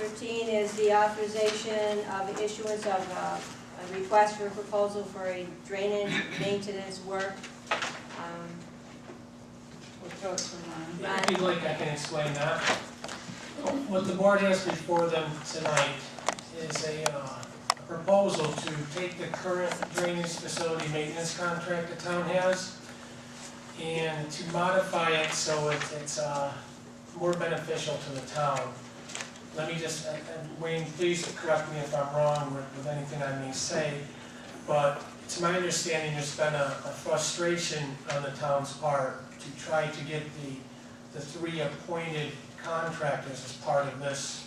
13 is the authorization of the issuance of a request for a proposal for a drainage maintenance work. We'll throw it to Ron. If you'd like, I can explain that. What the board has before them tonight is a proposal to take the current drainage facility maintenance contract the town has and to modify it so it's more beneficial to the town. Let me just, and Wayne, please correct me if I'm wrong with anything I may say, but to my understanding, there's been a frustration on the town's part to try to get the three appointed contractors as part of this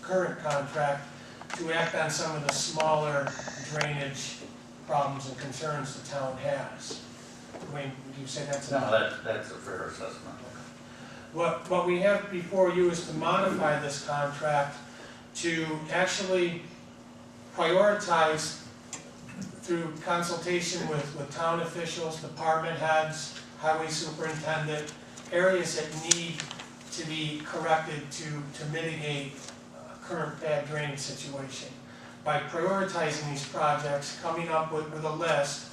current contract to act on some of the smaller drainage problems and concerns the town has. Wayne, would you say that's No, that's a fair assessment. What we have before you is to modify this contract to actually prioritize through consultation with town officials, department heads, highway superintendent, areas that need to be corrected to mitigate current bad drainage situation. By prioritizing these projects, coming up with a list,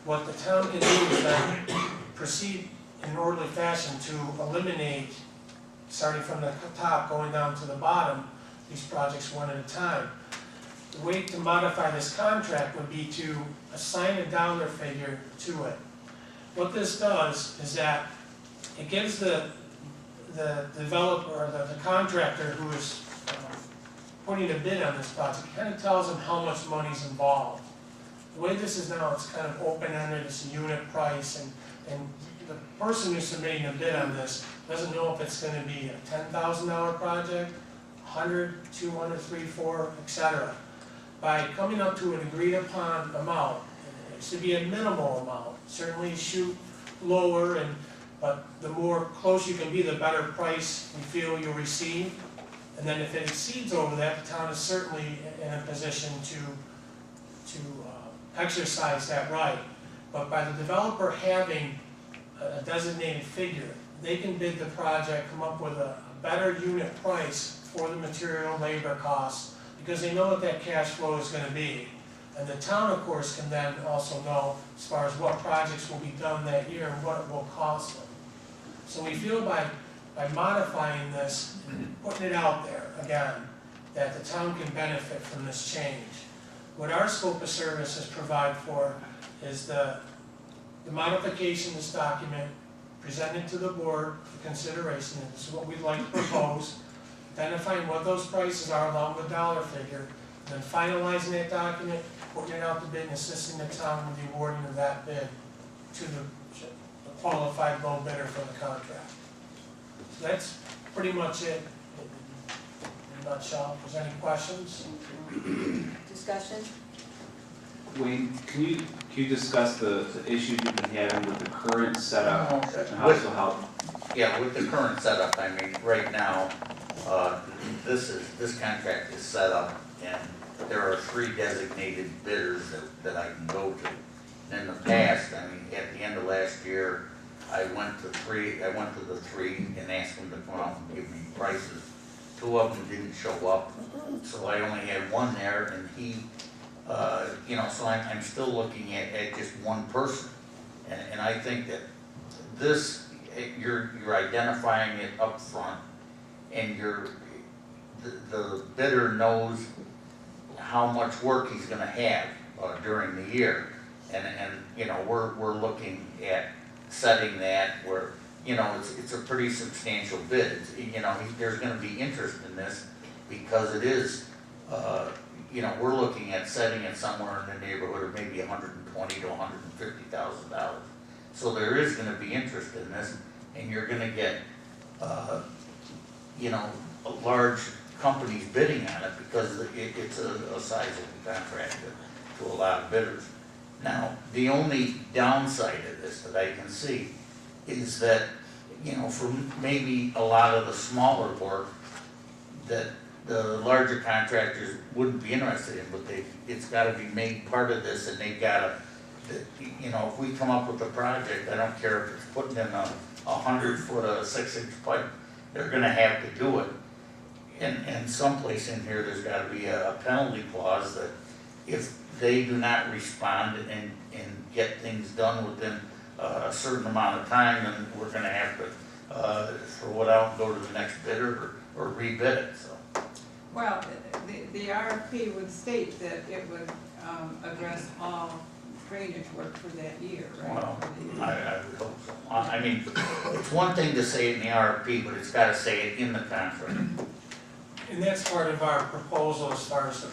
what the town can do is then proceed in an orderly fashion to eliminate, starting from the top, going down to the bottom, these projects one at a time. The way to modify this contract would be to assign a dollar figure to it. What this does is that it gives the developer, or the contractor who is putting a bid on this project, kind of tells them how much money's involved. The way this is now, it's kind of open-ended, it's a unit price, and the person who's submitting a bid on this doesn't know if it's going to be a $10,000 project, 100, 200, 3, 4, etc. By coming up to an agreed-upon amount, it should be a minimal amount. Certainly shoot lower, but the more close you can be, the better price we feel you'll receive. And then if it exceeds over that, the town is certainly in a position to exercise that right. But by the developer having a designated figure, they can bid the project, come up with a better unit price for the material labor costs, because they know what that cash flow is going to be. And the town, of course, can then also know as far as what projects will be done that year and what it will cost them. So we feel by modifying this, putting it out there again, that the town can benefit from this change. What our scope of services provide for is the modification of this document, presented to the board for consideration. This is what we'd like to propose, identifying what those prices are along with the dollar figure, and then finalizing that document, putting it out to bid, and assisting the town with the awarding of that bid to the qualified low bidder for the contract. So that's pretty much it in a nutshell. If there's any questions? Discussion? Wayne, can you discuss the issues you've been having with the current setup and how this will help? Yeah, with the current setup, I mean, right now, this contract is set up, and there are 3 designated bidders that I can go to. In the past, I mean, at the end of last year, I went to the 3 and asked them to come out and give me prices. 2 of them didn't show up, so I only had 1 there, and he, so I'm still looking at just 1 person. And I think that this, you're identifying it up front, and the bidder knows how much work he's gonna have during the year. And we're looking at setting that where, it's a pretty substantial bid. There's gonna be interest in this because it is, we're looking at setting it somewhere in the neighborhood of maybe $120,000 to $150,000. So there is gonna be interest in this, and you're gonna get, large companies bidding on it because it's a sizable contract to a lot of bidders. Now, the only downside of this that I can see is that, for maybe a lot of the smaller work that the larger contractors wouldn't be interested in, but it's gotta be made part of this, and they've gotta, if we come up with a project, I don't care if it's putting in a 100-foot, 6-inch pipe, they're gonna have to do it. And someplace in here, there's gotta be a penalty clause that if they do not respond and get things done within a certain amount of time, then we're gonna have to, throw it out and go to the next bidder or rebid it, so. Well, the RFP would state that it would address all drainage work for that year, right? Well, I would hope so. I mean, it's one thing to say it in the RFP, but it's gotta say it in the contract. And that's part of our proposal as far as to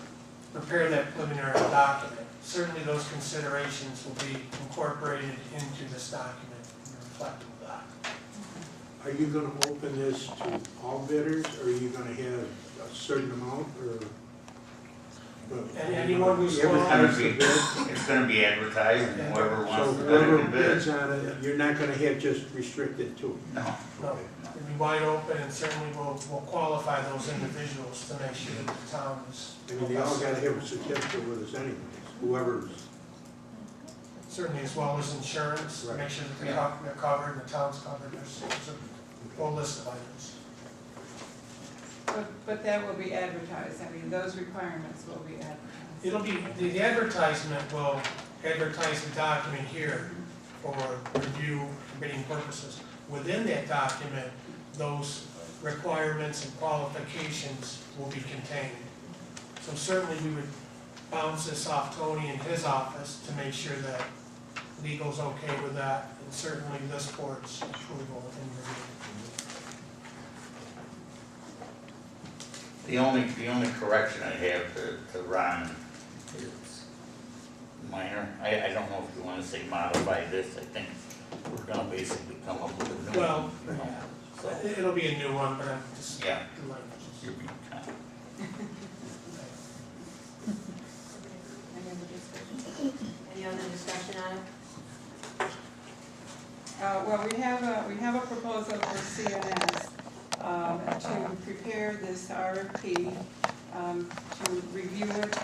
prepare that preliminary document. Certainly those considerations will be incorporated into this document and reflected with that. Are you gonna open this to all bidders, or are you gonna have a certain amount, or? And anyone who's Advertise the bid? It's gonna be advertised, and whoever So wants to whoever bid, bids bid. on it, you're not gonna have just restricted to it? No. No, it'll be wide open, and certainly we'll qualify those individuals to make sure that the town is. I mean, they all gotta have a certificate with us anyways, whoever's. Certainly as well as insurance, to make sure that they're covered, and the town's covered, there's a whole list of items. But that will be advertised, I mean, those requirements will be advertised. It'll be, the advertisement will advertise the document here for review and bidding purposes. Within that document, those requirements and qualifications will be contained. So certainly we would bounce this off Tony in his office to make sure that legal's okay with that, and certainly this board's approval and review. The only correction I have to Ron is minor. I don't know if you wanna say modify this, I think we're gonna basically come up with a new Well, one, you know, so, It'll be a new one, but I'm just. yeah, the language is- you're being kind. Any other discussion? Any other discussion on it? Well, we have a proposal for CNS to prepare this RFP, to review it,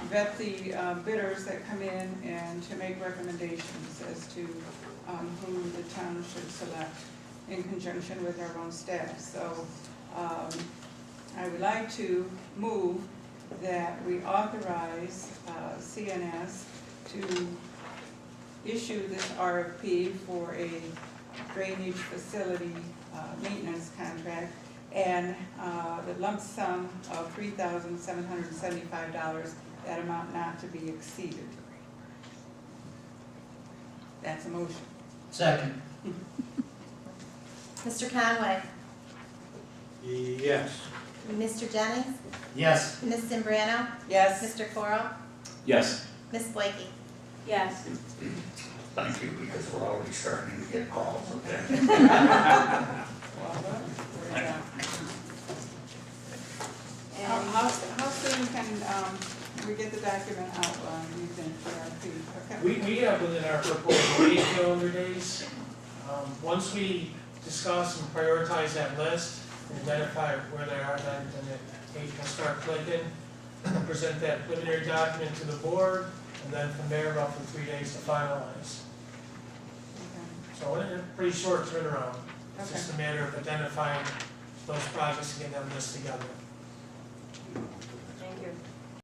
vet the bidders that come in, and to make recommendations as to whom the town should select in conjunction with our own staff. So I would like to move that we authorize CNS to issue this RFP for a drainage facility maintenance contract, and the lump sum of $3,775, that amount not to be exceeded. That's a motion. Second. Mr. Conway, Yes. Mr. Jennings, Yes. Ms. Zambrano, Yes? Mr. Coro, Yes. Ms. Blakey. Yes. Thank you, because we're already starting to get calls, okay? Well, we're done. And How soon can we get the document out, you think, for RFP? Okay. We have within our proposal 8 calendar days. Once we discuss and prioritize that list and identify where they are, then the 8 will start clicking, present that preliminary document to the board, and then from there, roughly 3 days to finalize. So in a pretty short turnaround. It's Okay. just a matter of identifying those projects and getting them listed together.